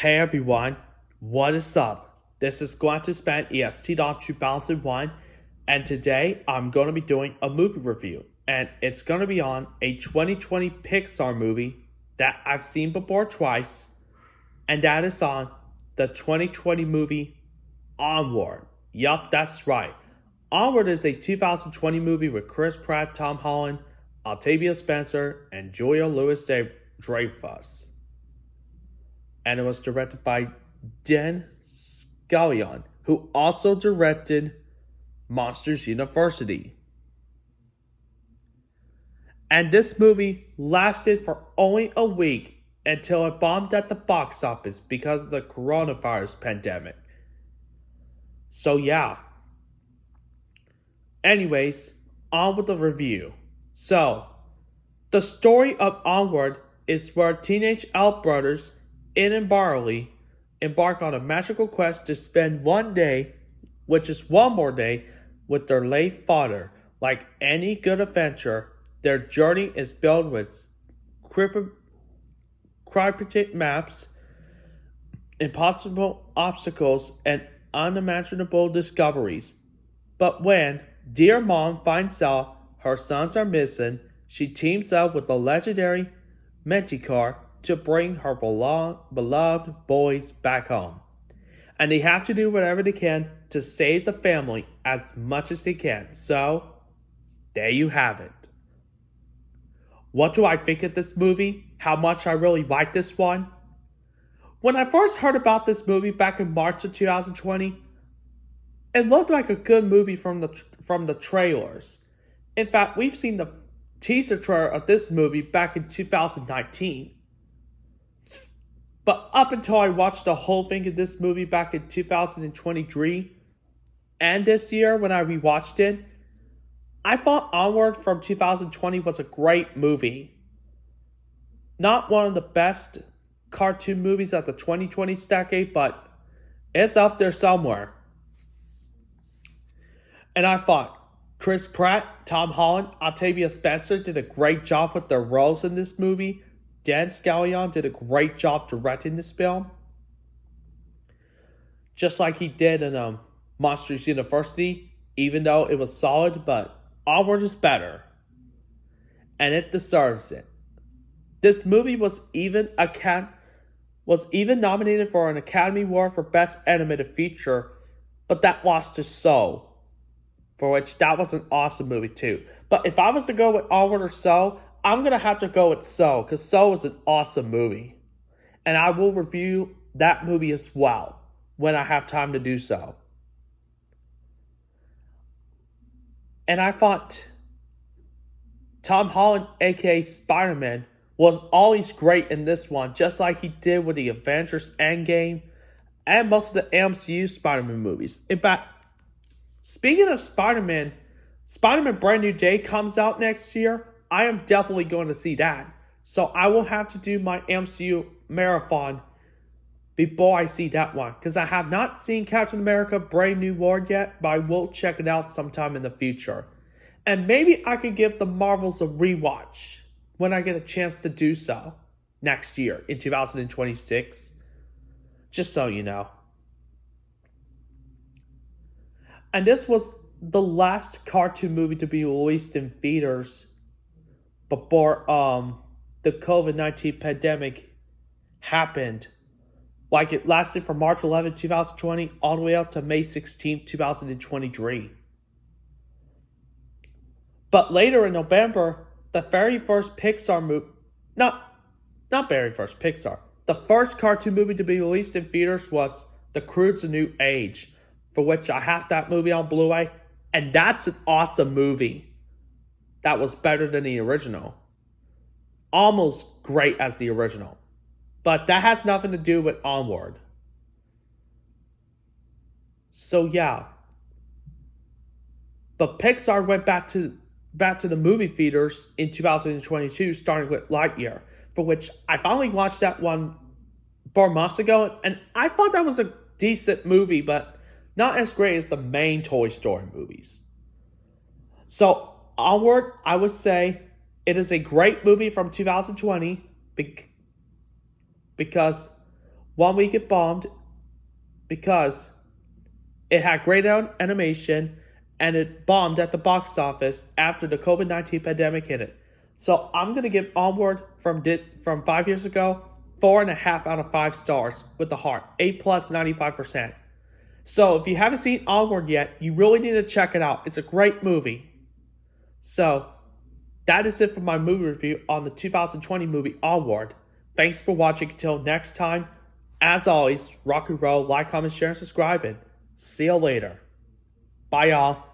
Hey everyone, what is up? This is Span EST.2001, and today I'm going to be doing a movie review, and it's going to be on a 2020 Pixar movie that I've seen before twice, and that is on the 2020 movie Onward. Yup, that's right. Onward is a 2020 movie with Chris Pratt, Tom Holland, Octavia Spencer, and Julia Louis-Dreyfus, and it was directed by Dan Scallion, who also directed Monsters University. And this movie lasted for only a week until it bombed at the box office because of the coronavirus pandemic. So yeah. Anyways, on with the review. So, the story of Onward is where teenage elf brothers Inn and Barley embark on a magical quest to spend one day, which is one more day, with their late father. Like any good adventure, their journey is filled with cryptic maps, impossible obstacles, and unimaginable discoveries. But when dear mom finds out her sons are missing, she teams up with the legendary Manticore to bring her beloved boys back home. And they have to do whatever they can to save the family as much as they can. So, there you have it. What do I think of this movie? How much I really like this one? When I first heard about this movie back in March of 2020, it looked like a good movie from the trailers. In fact, we've seen the teaser trailer of this movie back in 2019. But up until I watched the whole thing of this movie back in 2023, and this year when I rewatched it, I thought Onward from 2020 was a great movie. Not one of the best cartoon movies of the 2020s decade, but it's up there somewhere. And I thought Chris Pratt, Tom Holland, Octavia Spencer did a great job with their roles in this movie. Dan Scallion did a great job directing this film. Just like he did in Monsters University, even though it was solid, but Onward is better. And it deserves it. This movie was even nominated for an Academy Award for Best Animated Feature, but that lost to Soul, for which that was an awesome movie too. But if I was to go with Onward or Soul, I'm going to have to go with Soul, because Soul is an awesome movie. And I will review that movie as well, when I have time to do so. And I thought Tom Holland, aka Spider-Man, was always great in this one, just like he did with the Avengers Endgame, and most of the MCU Spider-Man movies. In fact, speaking of Spider-Man Brand New Day comes out next year. I am definitely going to see that. So I will have to do my MCU marathon before I see that one. Because I have not seen Captain America Brave New World yet, but I will check it out sometime in the future. And maybe I could give the Marvels a rewatch when I get a chance to do so next year in 2026. Just so you know. And this was the last cartoon movie to be released in theaters before the COVID-19 pandemic happened. Like, it lasted from March 11, 2020 all the way up to May 16, 2023. But later in November, the very first Pixar movie, not very first Pixar, the first cartoon movie to be released in theaters was The Croods: A New Age, for which I have that movie on Blu-ray, and that's an awesome movie. That was better than the original. Almost great as the original. But that has nothing to do with Onward. So yeah. But Pixar went back to the movie theaters in 2022, starting with Lightyear, for which I finally watched that one 4 months ago, and I thought that was a decent movie, but not as great as the main Toy Story movies. So Onward, I would say it is a great movie from 2020 because 1 week it bombed because it had great animation and it bombed at the box office after the COVID-19 pandemic hit it. So I'm going to give Onward from 5 years ago 4.5 out of 5 stars with the heart, A plus 95%. So if you haven't seen Onward yet, you really need to check it out. It's a great movie. So that is it for my movie review on the 2020 movie Onward. Thanks for watching. Until next time, as always, rock and roll, like, comment, share, and subscribe, and see you later. Bye, y'all.